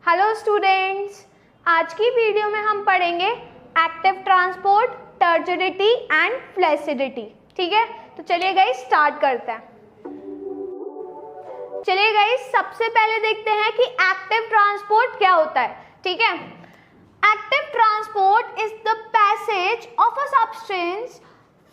Hello students, आज की video में हम पढ़ेंगे active transport, turgidity and flaccidity. ठीक है, तो चलिए गाइस स्टार्ट करते हैं। चलिए गाइस सबसे पहले देखते हैं कि एक्टिव ट्रांसपोर्ट क्या होता है। ठीक है, active transport is the passage of a substance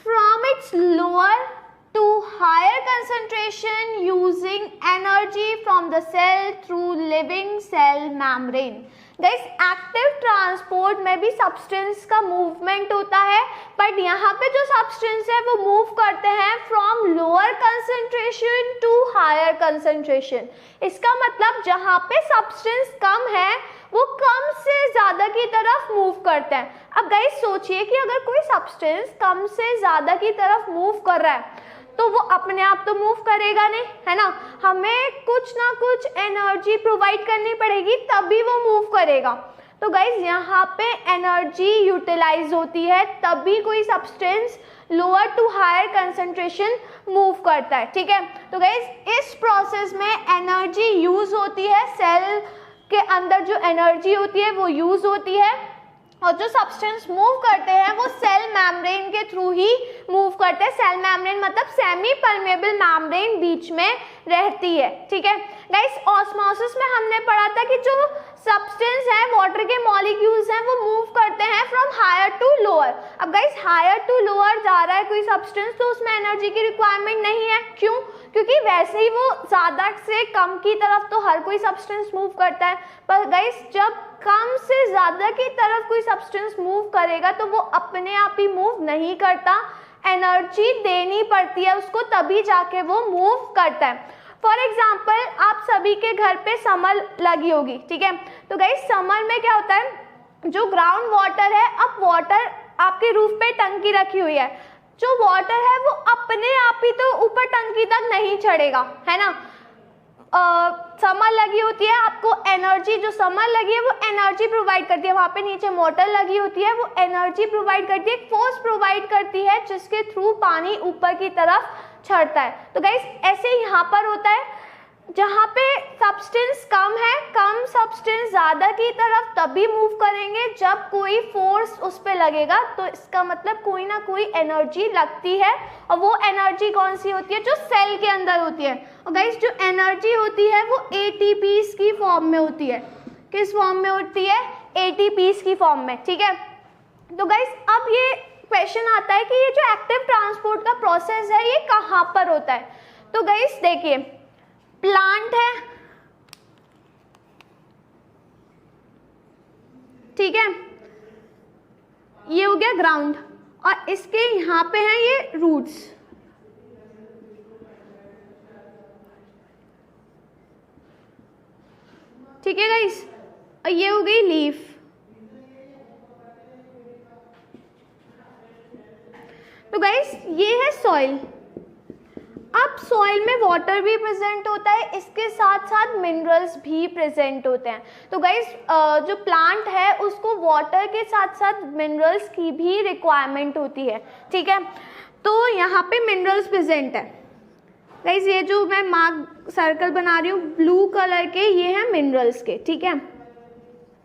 from its lower to higher concentration using energy from the cell through living cell membrane। Guys, active transport में भी सब्सटेंस का मूवमेंट होता है, बट यहाँ पे जो सब्सटेंस है वो मूव करते हैं from lower concentration to higher concentration. इसका मतलब जहाँ पे सब्सटेंस कम है वो कम से ज़्यादा की तरफ मूव करते हैं। अब गाइस सोचिए कि अगर कोई सब्सटेंस कम से ज़्यादा की तरफ मूव कर रहा है तो वो अपने आप तो मूव करेगा नहीं, है ना। हमें कुछ ना कुछ एनर्जी प्रोवाइड करनी पड़ेगी तभी वो मूव करेगा। तो गाइज यहाँ पे एनर्जी यूटिलाइज होती है तभी कोई substance lower to higher concentration move करता है। ठीक है, तो गाइज इस प्रोसेस में एनर्जी यूज होती है, सेल के अंदर जो एनर्जी होती है वो यूज होती है, और जो सब्सटेंस मूव करते हैं वो सेल मेम्ब्रेन के थ्रू ही मूव करते हैं। सेल मेम्ब्रेन मतलब सेमी परमेबल मेम्ब्रेन बीच में रहती है। ठीक है गाइस, ऑस्मोसिस में हमने पढ़ा था कि जो सब्सटेंस है, वाटर के मॉलिक्यूल्स हैं, वो मूव करते हैं फ्रॉम हायर टू लोअर। अब गाइस हायर टू लोअर जा रहा है कोई सब्सटेंस तो उसमें एनर्जी की रिक्वायरमेंट नहीं है। क्यों? क्योंकि वैसे ही वो ज़्यादा से कम की तरफ तो हर कोई सब्सटेंस मूव करता है, पर गाइस जब कम से ज़्यादा की तरफ कोई सब्सटेंस मूव करेगा तो वो अपने आप ही मूव नहीं करता, एनर्जी देनी पड़ती है उसको तभी जाके वो मूव करता है। फॉर एग्जाम्पल आप सभी के घर पे समर लगी होगी। ठीक है, तो गाइस समर में क्या होता है, जो ग्राउंड वाटर है, अब वाटर आपके रूफ पे टंकी रखी हुई है, जो वाटर है वो अपने आप ही तो ऊपर टंकी तक नहीं चढ़ेगा, है ना। समर लगी होती है, आपको एनर्जी, जो समर लगी है वो एनर्जी प्रोवाइड करती है, वहाँ पे नीचे मोटर लगी होती है, वो एनर्जी प्रोवाइड करती है, फोर्स प्रोवाइड करती है जिसके थ्रू पानी ऊपर की तरफ चढ़ता है। तो गाइस ऐसे यहाँ पर होता है, जहाँ पे सब्सटेंस कम है, कम सब्सटेंस ज़्यादा की तरफ तभी मूव करेंगे जब कोई फोर्स उस पर लगेगा, तो इसका मतलब कोई ना कोई एनर्जी लगती है, और वो एनर्जी कौन सी होती है, जो सेल के अंदर होती है। और गाइस जो एनर्जी होती है वो एटीपीज की फॉर्म में होती है। किस फॉर्म में होती है? एटीपीज की फॉर्म में। ठीक है, तो गाइस अब ये क्वेश्चन आता है कि ये जो एक्टिव ट्रांसपोर्ट का प्रोसेस है ये कहाँ पर होता है। तो गाइस देखिए, प्लांट है, ठीक है, ये हो गया ग्राउंड, और इसके यहाँ पे हैं ये रूट्स। ठीक है गाइस, और ये हो गई लीफ। तो गाइस ये है सॉइल। अब सॉइल में वाटर भी प्रेजेंट होता है, इसके साथ साथ मिनरल्स भी प्रेजेंट होते हैं। तो गाइस जो प्लांट है उसको वाटर के साथ साथ मिनरल्स की भी रिक्वायरमेंट होती है। ठीक है, तो यहाँ पे मिनरल्स प्रेजेंट है। गाइस ये जो मैं मार्क सर्कल बना रही हूँ ब्लू कलर के, ये हैं मिनरल्स के। ठीक है,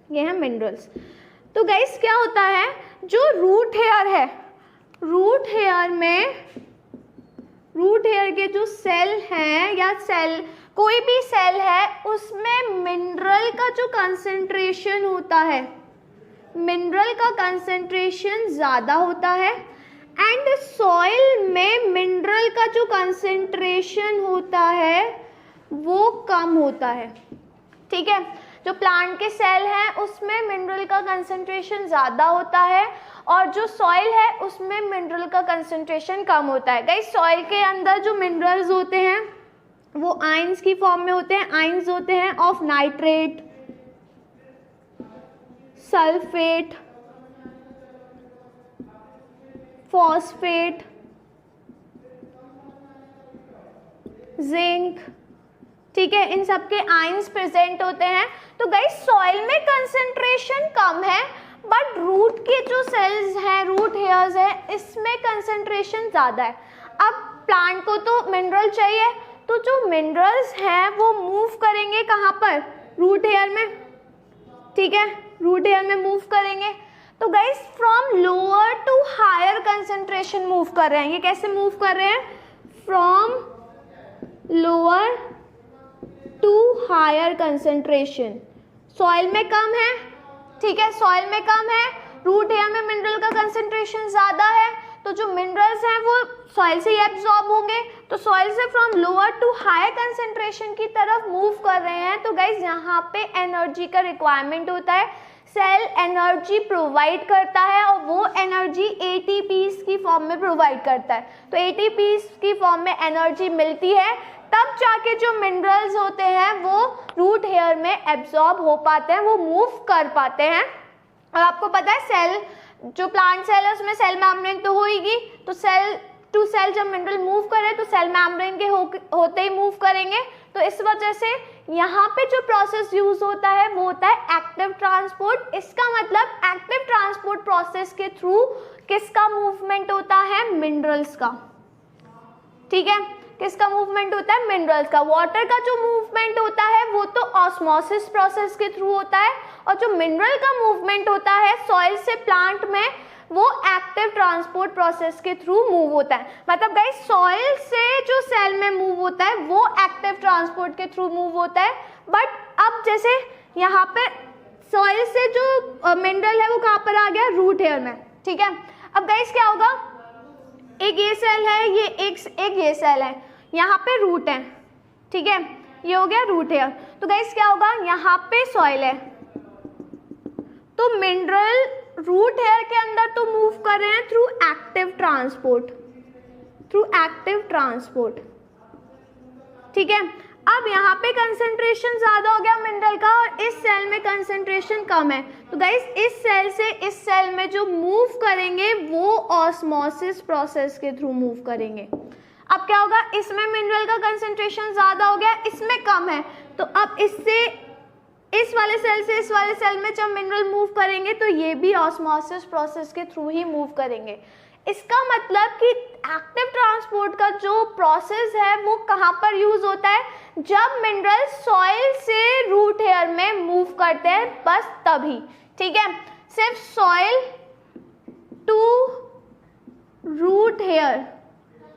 ये हैं मिनरल्स। तो गाइस क्या होता है, जो रूट हेयर है, रूट हेयर में, रूट हेयर के जो सेल हैं या सेल, कोई भी सेल है, उसमें मिनरल का जो कंसंट्रेशन होता है, मिनरल का कंसंट्रेशन ज़्यादा होता है, एंड सॉइल में मिनरल का जो कंसंट्रेशन होता है वो कम होता है। ठीक है, जो प्लांट के सेल हैं उसमें मिनरल का कंसंट्रेशन ज़्यादा होता है, और जो सॉइल है उसमें मिनरल का कंसंट्रेशन कम होता है। गाइस सॉइल के अंदर जो मिनरल्स होते हैं वो आयंस की फॉर्म में होते हैं। आयंस होते हैं of nitrate, sulphate, phosphate, zinc. ठीक है, इन सब के आयंस प्रेजेंट होते हैं। तो गाइस सॉइल में कंसंट्रेशन कम है, बट रूट के जो सेल्स हैं, रूट हेयर्स हैं, इसमें कंसंट्रेशन ज़्यादा है। अब प्लांट को तो मिनरल चाहिए, तो जो मिनरल्स हैं वो मूव करेंगे कहाँ पर? रूट हेयर में। ठीक है, रूट हेयर में मूव करेंगे। तो guys from lower to higher concentration move कर रहे हैं। ये कैसे मूव कर रहे हैं? From lower to higher concentration. Soil में कम है, ठीक है, सॉइल में कम है, रूट हेयर में मिनरल का कंसेंट्रेशन ज़्यादा है, तो जो मिनरल्स हैं वो सॉइल से ही एब्जॉर्ब होंगे। तो सॉइल से from lower to higher concentration की तरफ मूव कर रहे हैं। तो गाइज यहाँ पे एनर्जी का रिक्वायरमेंट होता है, सेल एनर्जी प्रोवाइड करता है और वो एनर्जी एटीपीज की फॉर्म में प्रोवाइड करता है। तो एटीपीज की फॉर्म में एनर्जी मिलती है, तब जाके जो मिनरल्स होते हैं वो रूट हेयर में एब्जॉर्ब हो पाते हैं, वो मूव कर पाते हैं। और आपको पता है सेल, जो प्लांट सेल है उसमें सेल मेम्ब्रेन तो होगी, तो सेल टू सेल जब मिनरल मूव करे तो सेल मेम्ब्रेन के होते ही मूव करेंगे। तो इस वजह से यहाँ पे जो प्रोसेस यूज होता है वो होता है एक्टिव ट्रांसपोर्ट। इसका मतलब एक्टिव ट्रांसपोर्ट प्रोसेस के थ्रू किसका मूवमेंट होता है? मिनरल्स का, ठीक है, किसका मूवमेंट होता है? मिनरल्स का। वाटर का जो मूवमेंट होता है वो तो ऑस्मोसिस प्रोसेस के थ्रू होता है, और जो मिनरल का मूवमेंट होता है सॉइल से प्लांट में वो एक्टिव ट्रांसपोर्ट प्रोसेस के थ्रू मूव होता है। मतलब गाइस सॉइल से जो सेल में मूव होता है वो एक्टिव ट्रांसपोर्ट के थ्रू मूव होता है। बट अब जैसे यहाँ पे सॉइल से जो मिनरल है वो कहाँ पर आ गया? रूट हेयर में, ठीक है। अब गाइस क्या होगा? एक ये सेल है, ये एक ये सेल है, यहाँ पे रूट है, ठीक है, ये हो गया रूट हेयर। तो गाइस क्या होगा? यहाँ पे सॉइल है, तो मिनरल रूट हेयर के अंदर तो मूव कर रहे हैं through active transport, through active transport, ठीक है। अब यहाँ पे कंसेंट्रेशन ज्यादा हो गया मिनरल का और इस सेल में कंसेंट्रेशन कम है। तो गाइस इस सेल से इस सेल में जो मूव करेंगे वो ऑस्मोसिस प्रोसेस के थ्रू मूव करेंगे। अब क्या होगा? इसमें मिनरल का कंसेंट्रेशन ज्यादा हो गया, इसमें कम है, तो अब इससे इस वाले सेल से इस वाले सेल में जब मिनरल मूव करेंगे तो ये भी ऑस्मोसिस प्रोसेस के थ्रू ही मूव करेंगे। इसका मतलब कि एक्टिव ट्रांसपोर्ट का जो प्रोसेस है वो कहाँ पर यूज होता है? जब मिनरल सॉइल से रूट हेयर में मूव करते हैं, बस तभी, ठीक है। सिर्फ सॉइल टू रूट हेयर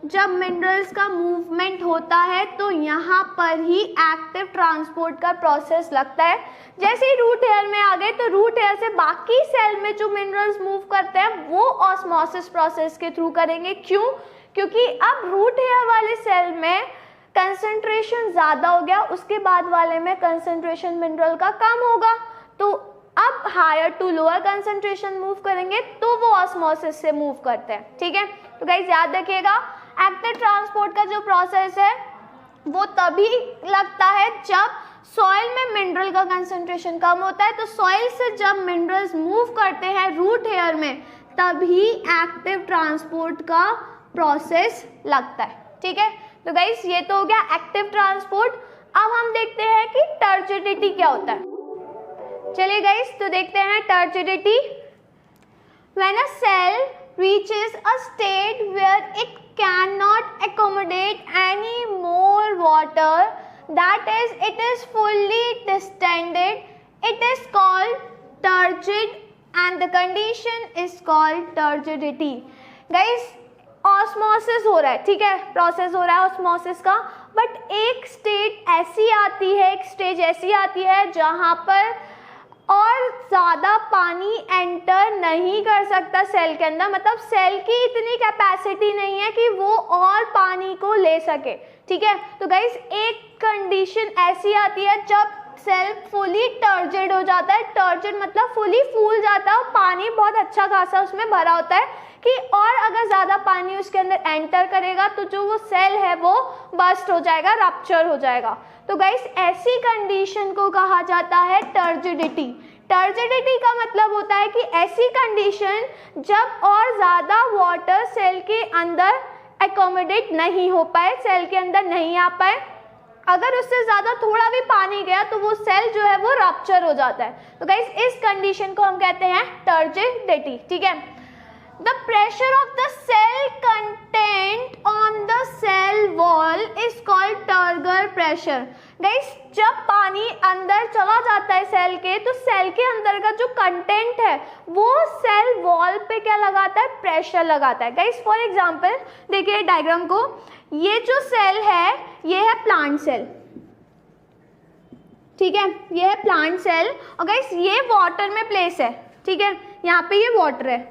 जब मिनरल्स का मूवमेंट होता है तो यहाँ पर ही एक्टिव ट्रांसपोर्ट का प्रोसेस लगता है। जैसे ही रूट हेयर में आ गए तो रूट हेयर से बाकी सेल में जो मिनरल्स मूव करते हैं वो ऑस्मोसिस प्रोसेस के थ्रू करेंगे। क्यों? क्योंकि अब रूट हेयर वाले सेल में कंसंट्रेशन ज़्यादा हो गया, उसके बाद वाले में कंसंट्रेशन मिनरल का कम होगा, तो अब higher to lower concentration move करेंगे तो वो ऑस्मोसिस से मूव करते हैं, ठीक है। तो गाइस याद रखिएगा, एक्टिव ट्रांसपोर्ट का जो प्रोसेस है वो तभी लगता है जब सॉइल में मिनरल का कंसंट्रेशन कम होता है। तो सॉइल से जब मिनरल्स मूव करते हैं रूट हेयर में तभी एक्टिव ट्रांसपोर्ट का प्रोसेस लगता है, ठीक है। तो गाइस ये तो हो गया एक्टिव ट्रांसपोर्ट। अब हम देखते हैं कि टर्जिडिटी क्या होता है। चलिए गाइस तो देखते हैं turgidity. When a cell reaches a state where it cannot accommodate any more water, that is, it is fully distended, it is called turgid and the condition is called turgidity. Guys, osmosis हो रहा है, ठीक है, process हो रहा है osmosis का, but एक स्टेट ऐसी आती है, एक स्टेज ऐसी आती है जहाँ पर और ज़्यादा पानी एंटर नहीं कर सकता सेल के अंदर। मतलब सेल की इतनी कैपेसिटी नहीं है कि वो और पानी को ले सके, ठीक है। तो गाइस एक कंडीशन ऐसी आती है जब सेल फुली टर्जिड हो जाता है। टर्जिड मतलब फुली फूल जाता है और पानी बहुत अच्छा खासा उसमें भरा होता है कि और अगर ज़्यादा पानी उसके अंदर एंटर करेगा तो जो वो सेल है वो बस्ट हो जाएगा, रप्चर हो जाएगा। तो गाइस ऐसी कंडीशन को कहा जाता है टर्जिडिटी। टर्जिडिटी का मतलब होता है कि ऐसी कंडीशन जब और ज़्यादा वाटर सेल के अंदर एकोमोडेट नहीं हो पाए, सेल के अंदर नहीं आ पाए, अगर उससे ज़्यादा थोड़ा भी पानी गया तो वो सेल जो है वो रप्चर हो जाता है। तो गाइस इस कंडीशन को हम कहते हैं टर्जिडिटी, ठीक है। The pressure of the cell content on the cell wall is called Turgor pressure. Guys, जब पानी अंदर चला जाता है सेल के, तो सेल के अंदर का जो कंटेंट है वो सेल वॉल पे क्या लगाता है? प्रेशर लगाता है. गाइस फॉर एग्जांपल देखिए डायग्राम को, ये जो सेल है ये है प्लांट सेल, ठीक है, ये है प्लांट सेल. और गाइस ये वाटर में प्लेस है, ठीक है, यहाँ पे ये वाटर है.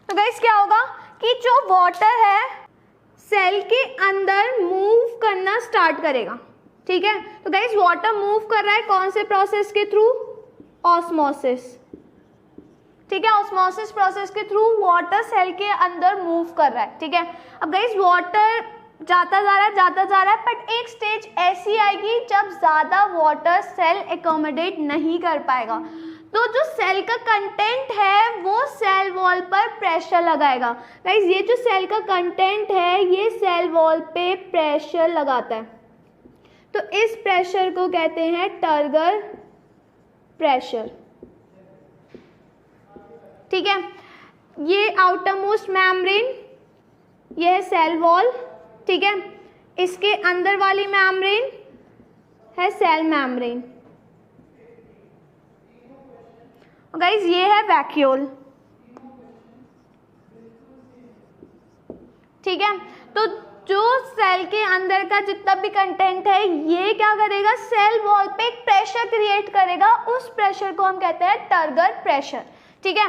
तो गाइस क्या होगा कि जो वाटर है सेल के अंदर मूव करना स्टार्ट करेगा, ठीक है. तो गाइस वाटर मूव कर रहा है कौन से प्रोसेस के थ्रू? ऑस्मोसिस, ठीक है. ऑस्मोसिस प्रोसेस के थ्रू वाटर सेल के अंदर मूव कर रहा है, ठीक है. अब गाइस वाटर जाता जा रहा है, बट एक स्टेज ऐसी आएगी जब ज़्यादा वाटर सेल एकोमोडेट नहीं कर पाएगा, तो जो सेल का कंटेंट है वो सेल वॉल पर प्रेशर लगाएगा. गाइस ये जो सेल का कंटेंट है ये सेल वॉल पे प्रेशर लगाता है, तो इस प्रेशर को कहते हैं टर्गर प्रेशर, ठीक है. ये आउटर मोस्ट मेम्ब्रेन, ये है सेल वॉल, ठीक है. इसके अंदर वाली मेम्ब्रेन है सेल मेम्ब्रेन. गाइस ये है वैक्यूल, ठीक है. तो जो सेल के अंदर का जितना भी कंटेंट है ये क्या करेगा? सेल वॉल पे एक प्रेशर क्रिएट करेगा, उस प्रेशर को हम कहते हैं टर्गर प्रेशर, ठीक है.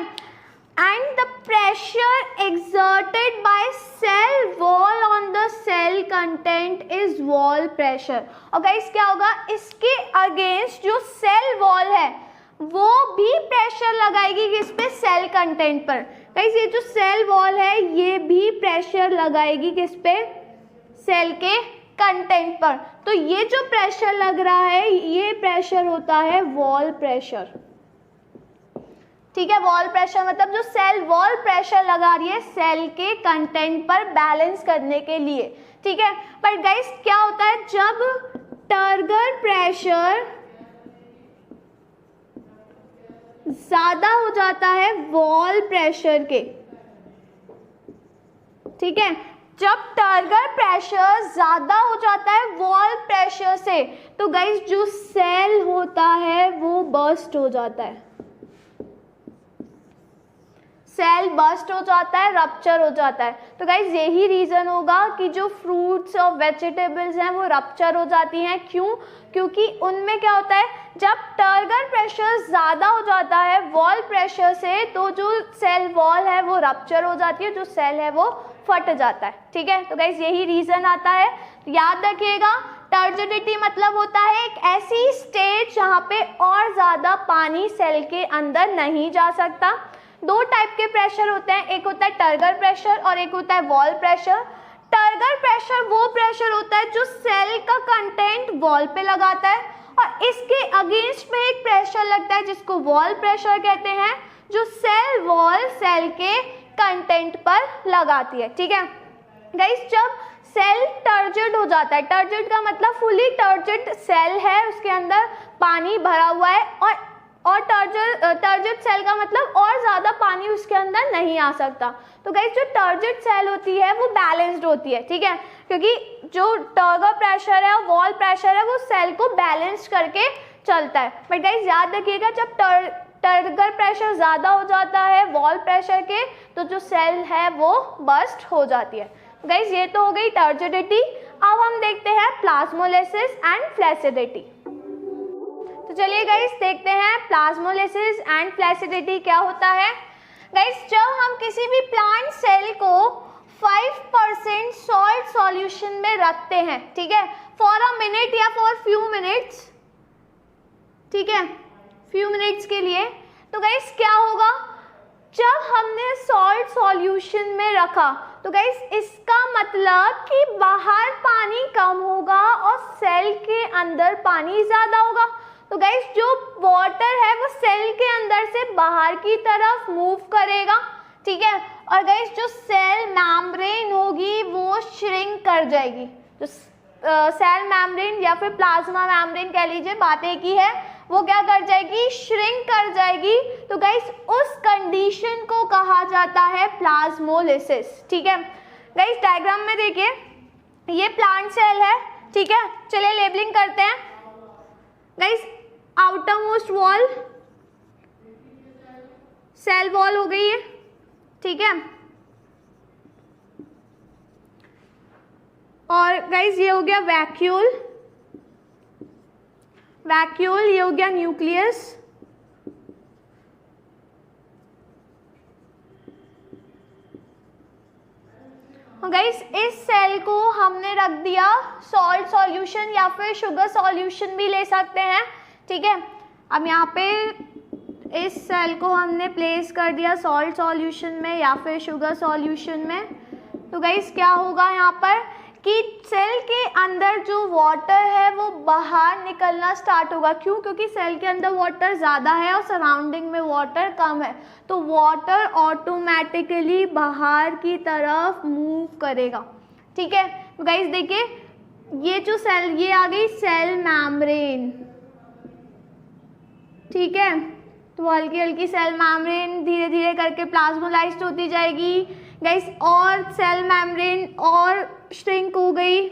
And the pressure exerted by cell wall on the cell content is wall pressure. और गाइस क्या होगा? इसके अगेंस्ट जो सेल वॉल है वो भी प्रेशर लगाएगी किस पे? सेल कंटेंट पर. गाइस ये जो सेल वॉल है ये भी प्रेशर लगाएगी किस पे? सेल के कंटेंट पर. तो ये जो प्रेशर लग रहा है ये प्रेशर होता है वॉल प्रेशर, ठीक है. वॉल प्रेशर मतलब जो सेल वॉल प्रेशर लगा रही है सेल के कंटेंट पर बैलेंस करने के लिए, ठीक है. पर गाइस क्या होता है जब टर्गर प्रेशर ज्यादा हो जाता है वॉल प्रेशर के, ठीक है. जब टर्गर प्रेशर ज्यादा हो जाता है वॉल प्रेशर से तो गाइस जो सेल होता है वो बर्स्ट हो जाता है, सेल बर्स्ट हो जाता है, रप्चर हो जाता है. तो गाइज यही रीज़न होगा कि जो फ्रूट्स और वेजिटेबल्स हैं वो रप्चर हो जाती हैं. क्यों? क्योंकि उनमें क्या होता है जब टर्गर प्रेशर ज़्यादा हो जाता है वॉल प्रेशर से तो जो सेल वॉल है वो रप्चर हो जाती है, जो सेल है वो फट जाता है, ठीक है. तो गाइज यही रीज़न आता है. याद रखिएगा टर्जिडिटी मतलब होता है एक ऐसी स्टेज जहाँ पे और ज़्यादा पानी सेल के अंदर नहीं जा सकता. दो टाइप के प्रेशर होते हैं, एक होता है टर्गर प्रेशर और एक होता है वॉल प्रेशर. टर्गर प्रेशर वो प्रेशर होता है जो सेल का कंटेंट वॉल पे लगाता है और इसके अगेंस्ट में एक प्रेशर लगता है जिसको वॉल प्रेशर कहते हैं, जो सेल वॉल सेल के कंटेंट पर लगाती है, ठीक है. गाइस जब सेल टर्जिड हो जाता है, टर्जिड का मतलब फुली टर्जिड सेल है, उसके अंदर पानी भरा हुआ है और टर्जिड सेल का मतलब और ज़्यादा पानी उसके अंदर नहीं आ सकता. तो गाइस जो टर्जिड सेल होती है वो बैलेंस्ड होती है, ठीक है, क्योंकि जो टर्गर प्रेशर है और वॉल प्रेशर है वो सेल को बैलेंस करके चलता है. बट गाइस याद रखिएगा जब टर्गर प्रेशर ज़्यादा हो जाता है वॉल प्रेशर के तो जो सेल है वो बर्स्ट हो जाती है. गाइस ये तो हो गई टर्जिडिटी. अब हम देखते हैं प्लाज्मोलाइसिस एंड फ्लैसिडिटी. तो चलिए गाइस देखते हैं प्लाज्मोलाइसिस एंड फ्लैसिडिटी क्या होता है. गाइस जब हम किसी भी प्लांट सेल को 5% सॉल्ट सॉल्यूशन में रखते हैं, ठीक है, फॉर अ मिनट या फॉर फ्यू मिनट्स, ठीक है, फ्यू मिनट्स के लिए, तो गाइस क्या होगा जब हमने सॉल्ट सॉल्यूशन में रखा तो गाइस इसका मतलब कि बाहर पानी कम होगा और सेल के अंदर पानी ज़्यादा होगा. तो गाइस जो वाटर है वो सेल के अंदर से बाहर की तरफ मूव करेगा, ठीक है, और गाइस जो सेल मेम्ब्रेन होगी वो श्रिंक कर जाएगी. जो सेल मेम्ब्रेन या फिर प्लाज्मा मेम्ब्रेन कह लीजिए, बात एक ही है, वो क्या कर जाएगी, श्रिंक कर जाएगी। तो गाइस उस कंडीशन को कहा जाता है प्लाज्मोलिसिस। ठीक है गाइस, डायग्राम में देखिए ये प्लांट सेल है, ठीक है। चलिए लेबलिंग करते हैं guys. Outermost wall cell wall हो गई है, ठीक है। और गाइस ये हो गया वैक्यूल, वैक्यूल ये हो गया न्यूक्लियस, गाइस इस सेल को हमने रख दिया सॉल्ट सॉल्यूशन या फिर शुगर सॉल्यूशन भी ले सकते हैं, ठीक है। अब यहाँ पे इस सेल को हमने प्लेस कर दिया सॉल्ट सॉल्यूशन में या फिर शुगर सॉल्यूशन में। तो गाइस क्या होगा यहाँ पर कि सेल के अंदर जो वाटर है वो बाहर निकलना स्टार्ट होगा। क्यों? क्योंकि सेल के अंदर वाटर ज़्यादा है और सराउंडिंग में वाटर कम है, तो वाटर ऑटोमेटिकली बाहर की तरफ मूव करेगा, ठीक है। तो गाइस देखिए ये जो सेल, ये आ गई सेल मेम्ब्रेन, ठीक है। तो हल्की हल्की सेल मेम्ब्रेन धीरे धीरे करके प्लाज्मोलाइज्ड होती जाएगी गाइस, और सेल मेम्ब्रेन और श्रिंक हो गई,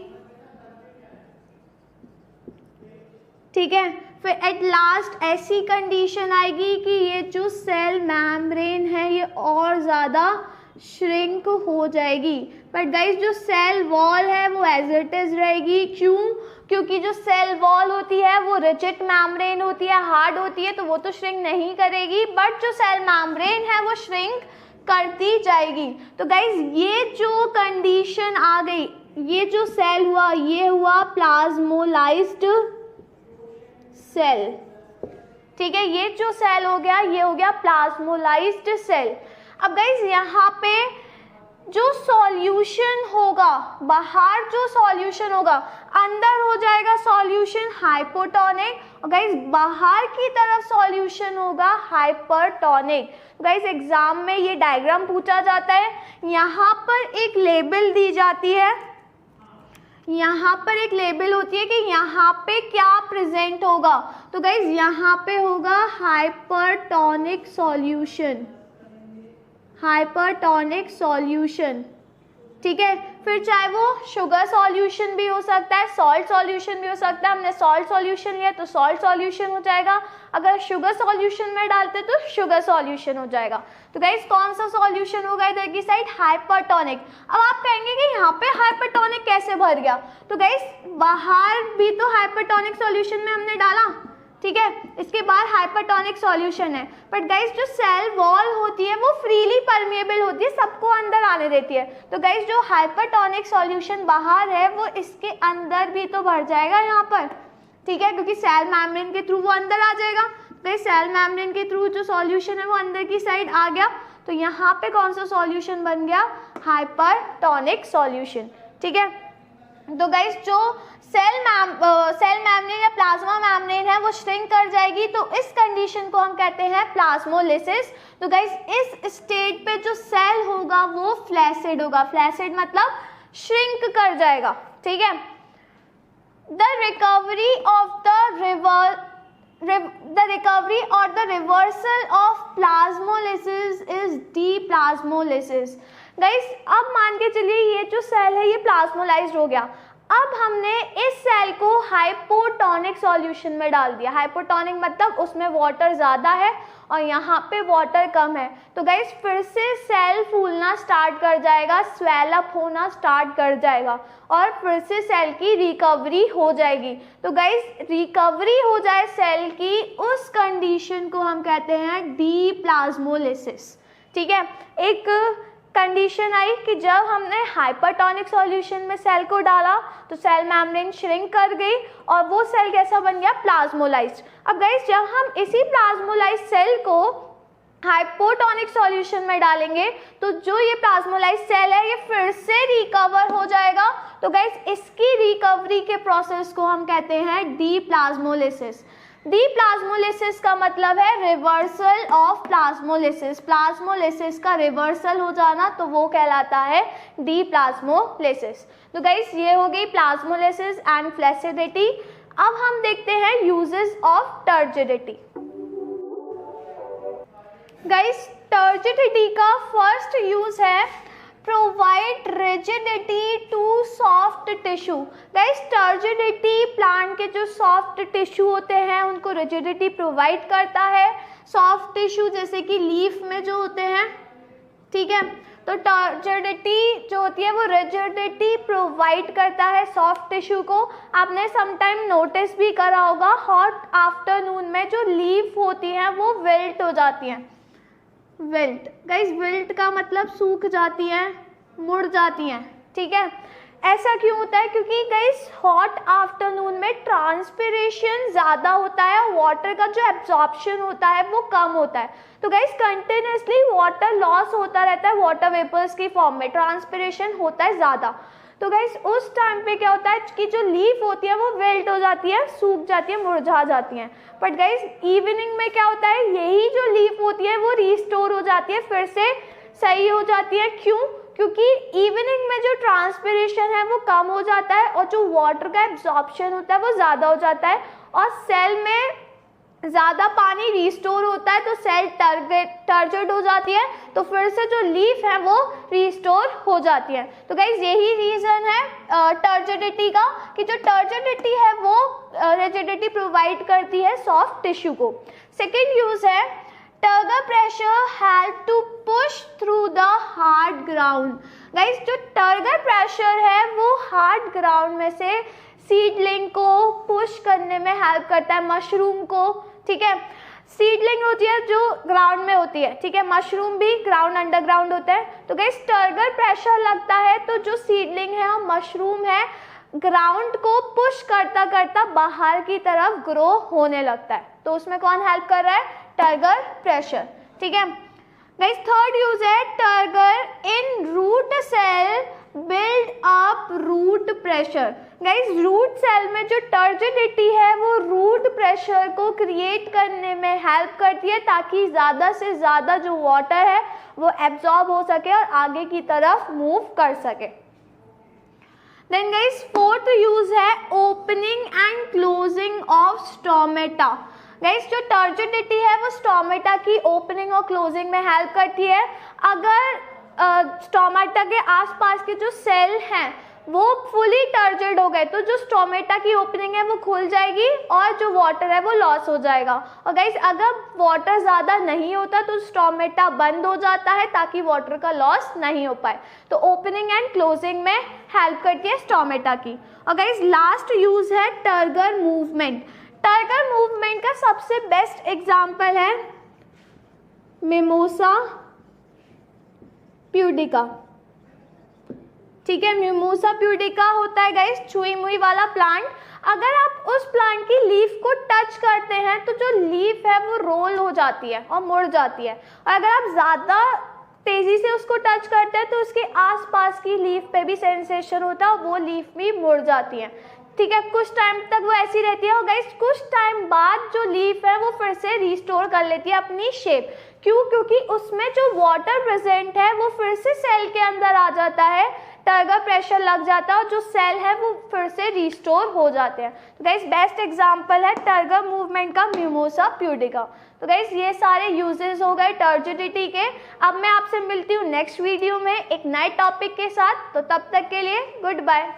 ठीक है। फिर एट लास्ट ऐसी कंडीशन आएगी कि ये जो सेल मेम्ब्रेन है ये और ज़्यादा श्रिंक हो जाएगी। बट गाइस जो सेल वॉल है वो एज इट इज रहेगी। क्यों? क्योंकि जो सेल वॉल होती है वो रिजिड मेम्ब्रेन होती है, हार्ड होती है, तो वो तो श्रिंक नहीं करेगी, बट जो सेल मेम्ब्रेन है वो श्रिंक करती जाएगी। तो गाइज ये जो कंडीशन आ गई, ये जो सेल हुआ ये हुआ प्लाज्मोलाइज्ड सेल, ठीक है। ये जो सेल हो गया ये हो गया प्लाज्मोलाइज्ड सेल। अब गाइज यहाँ पे जो सॉल्यूशन होगा, बाहर जो सॉल्यूशन होगा, अंदर हो जाएगा सॉल्यूशन हाइपोटोनिक, और गाइज बाहर की तरफ सॉल्यूशन होगा हाइपरटोनिक। गाइज एग्जाम में ये डायग्राम पूछा जाता है, यहाँ पर एक लेबल दी जाती है, यहाँ पर एक लेबल होती है कि यहाँ पे क्या प्रेजेंट होगा। तो गाइज यहाँ पे होगा हाइपरटोनिक सॉल्यूशन, हाइपरटोनिक सॉल्यूशन, ठीक है। फिर चाहे वो शुगर सॉल्यूशन भी हो सकता है, सॉल्ट सॉल्यूशन भी हो सकता है। हमने सॉल्ट सॉल्यूशन लिया तो सॉल्ट सॉल्यूशन हो जाएगा, अगर शुगर सॉल्यूशन में डालते तो शुगर सॉल्यूशन हो जाएगा। तो गाइस कौन सा सॉल्यूशन होगा इधर की साइड? हाइपरटोनिक। अब आप कहेंगे कि यहाँ पे हाइपरटोनिक कैसे भर गया? तो गाइस बाहर भी तो हाइपरटोनिक सॉल्यूशन में हमने डाला, ठीक है, इसके बाद हाइपरटोनिक सॉल्यूशन है। बट गाइस जो सेल वॉल होती है वो फ्रीली परमेएबल होती है, सबको अंदर आने देती है। तो गाइस जो हाइपरटोनिक सॉल्यूशन बाहर है वो इसके अंदर भी तो भर जाएगा यहाँ पर, ठीक है, क्योंकि सेल मेम्ब्रेन के थ्रू वो अंदर आ जाएगा। गाइस सेल मेम्ब्रेन के थ्रू जो सॉल्यूशन है वो अंदर की साइड आ गया, तो यहाँ पे कौन सा सॉल्यूशन बन गया? हाइपरटोनिक सॉल्यूशन, ठीक है। तो गाइस जो सेल मेम्ब्रेन या प्लाज्मा मेम्ब्रेन है वो श्रिंक कर जाएगी, तो इस कंडीशन को हम कहते हैं प्लाज्मोलिसिस। तो गाइस इस स्टेज पे जो सेल होगा वो फ्लैसिड होगा, फ्लैसिड मतलब श्रिंक कर जाएगा, ठीक है। द रिकवरी और the reversal of plasmolysis is deplasmolysis. Guys अब मान के चलिए ये जो सेल है ये प्लाज्मोलाइज्ड हो गया, अब हमने इस सेल को हाइपोटोनिक सॉल्यूशन में डाल दिया। हाइपोटोनिक मतलब उसमें वाटर ज़्यादा है और यहाँ पे वाटर कम है, तो गाइस फिर से सेल फूलना स्टार्ट कर जाएगा, स्वेल अप होना स्टार्ट कर जाएगा और फिर से सेल की रिकवरी हो जाएगी। तो गाइस रिकवरी हो जाए सेल की, उस कंडीशन को हम कहते हैं डीप्लाज्मोलिसिस, ठीक है। एक कंडीशन आई कि जब हमने हाइपरटोनिक सॉल्यूशन में सेल को डाला तो सेल मेम्ब्रेन श्रिंक कर गई और वो सेल कैसा बन गया? प्लाज्मोलाइज्ड। अब गाइस जब हम इसी प्लाज्मोलाइज्ड सेल को हाइपोटोनिक सॉल्यूशन में डालेंगे तो जो ये प्लाज्मोलाइज्ड सेल है ये फिर से रिकवर हो जाएगा। तो गाइस इसकी रिकवरी के प्रोसेस को हम कहते हैं डीप्लाज्मोलिसिस। डीप्लाज्मोलिसिस का मतलब है रिवर्सल ऑफ प्लाज्मोलिसिस, प्लाज्मोलिसिस का रिवर्सल हो जाना, तो वो कहलाता है डीप्लाज्मोलिसिस। तो गाइस ये हो गई प्लाज्मोलिसिस एंड फ्लैसिडिटी। अब हम देखते हैं uses of turgidity. Guys turgidity का फर्स्ट यूज है provide rigidity to soft tissue. Guys turgidity plant के जो सॉफ्ट टिश्यू होते हैं उनको रिजिडिटी प्रोवाइड करता है। सॉफ्ट टिश्यू जैसे कि लीफ में जो होते हैं, ठीक है, तो टर्जिडिटी जो होती है वो रिजिडिटी प्रोवाइड करता है सॉफ्ट टिश्यू को। आपने समटाइम नोटिस भी करा होगा हॉट आफ्टरनून में जो लीफ होती हैं वो विल्ट हो जाती हैं। विल्ट, गाइस विल्ट का मतलब सूख जाती हैं, मुड़ जाती हैं, ठीक है। ऐसा क्यों होता है? क्योंकि गाइस हॉट आफ्टरनून में ट्रांसपिरेशन ज़्यादा होता है, वाटर का जो एब्जॉर्प्शन होता है वो कम होता है, तो गाइस कंटिन्यूसली वाटर लॉस होता रहता है वाटर वेपर्स की फॉर्म में, ट्रांसपिरेशन होता है ज़्यादा। तो गाइस उस टाइम पे क्या होता है कि जो लीफ होती है वो विल्ट हो जाती है, सूख जाती है, मुरझा जाती हैं। बट गाइस इवनिंग में क्या होता है, यही जो लीफ होती है वो रिस्टोर हो जाती है, फिर से सही हो जाती है। क्यों? क्योंकि इवनिंग में जो ट्रांसपिरेशन है वो कम हो जाता है और जो वाटर का एब्जॉर्प्शन होता है वो ज़्यादा हो जाता है और सेल में ज़्यादा पानी रिस्टोर होता है, तो सेल टर्जिड हो जाती है, तो फिर से जो लीफ है वो रिस्टोर हो जाती है। तो गाइज यही रीज़न है टर्जिडिटी का कि जो टर्जिडिटी है वो रिजिडिटी प्रोवाइड करती है सॉफ्ट टिश्यू को। सेकेंड यूज है turgor pressure help to push through the hard ground. Guys जो टर्गर प्रेशर है वो हार्ड ग्राउंड में से सीडलिंग को पुश करने में हेल्प करता है, मशरूम को, ठीक है। सीडलिंग होती है जो ग्राउंड में होती है, ठीक है, मशरूम भी ग्राउंड अंडरग्राउंड होता है। तो गाइस टर्गर प्रेशर लगता है तो जो सीडलिंग है और मशरूम है ग्राउंड को पुश करता करता बाहर की तरफ ग्रो होने लगता है, तो उसमें कौन हेल्प कर रहा है? टर्गर प्रेशर, ठीक है। गाइस थर्ड यूज है turgor in root cell build up root pressure. Guys root cell में जो टर्जिडिटी है वो रूट प्रेशर को क्रिएट करने में हेल्प करती है ताकि ज़्यादा से ज़्यादा जो वाटर है वो एब्जॉर्ब हो सके और आगे की तरफ मूव कर सके। देन गाइस फोर्थ यूज है opening and closing of stomata. Guys जो टर्जिडिटी है वो स्टोमेटा की ओपनिंग और क्लोजिंग में हेल्प करती है। अगर स्टोमेटा के आसपास के जो सेल हैं वो फुली टर्जिड हो गए तो जो स्टोमेटा की ओपनिंग है वो खुल जाएगी और जो वाटर है वो लॉस हो जाएगा। और गाइस अगर वाटर ज़्यादा नहीं होता तो स्टोमेटा बंद हो जाता है ताकि वाटर का लॉस नहीं हो पाए, तो ओपनिंग एंड क्लोजिंग में हेल्प करती है स्टोमेटा की। और गाइस लास्ट यूज है टर्गर मूवमेंट। टर्गर मूवमेंट का सबसे बेस्ट एग्जाम्पल है मिमोसा प्यूडिका, ठीक है। मिमोसा प्यूडिका होता है गाइस छुई मुई वाला प्लांट। अगर आप उस प्लांट की लीफ को टच करते हैं तो जो लीफ है वो रोल हो जाती है और मुड़ जाती है, और अगर आप ज़्यादा तेज़ी से उसको टच करते हैं तो उसके आसपास की लीफ पे भी सेंसेशन होता है और वो लीफ भी मुड़ जाती है, ठीक है। कुछ टाइम तक वो ऐसी रहती है और गाइस कुछ टाइम बाद जो लीफ है वो फिर से रिस्टोर कर लेती है अपनी शेप। क्यों? क्योंकि उसमें जो वाटर प्रेजेंट है वो फिर से सेल के अंदर आ जाता है, टर्गर प्रेशर लग जाता है और जो सेल है वो फिर से रिस्टोर हो जाते हैं। तो गाइस बेस्ट एग्जांपल है टर्गर मूवमेंट का मिमोसा प्यूडिका। तो गाइस ये सारे यूजेस हो गए टर्जिडिटी के। अब मैं आपसे मिलती हूँ नेक्स्ट वीडियो में एक नए टॉपिक के साथ, तो तब तक के लिए गुड बाय।